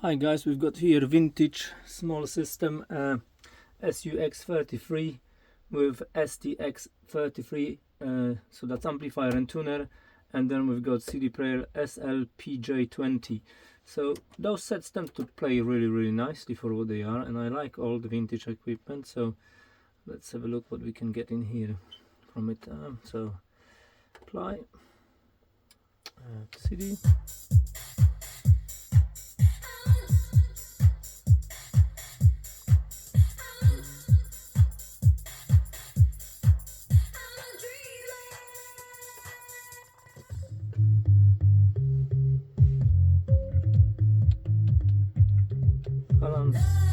Hi guys, we've got here vintage small system SUX33 with STX33, so that's amplifier and tuner, and then we've got CD player SLPJ20. So those sets tend to play really nicely for what they are, and I like all the vintage equipment. So let's have a look what we can get in here from it. So apply, CD. Balance.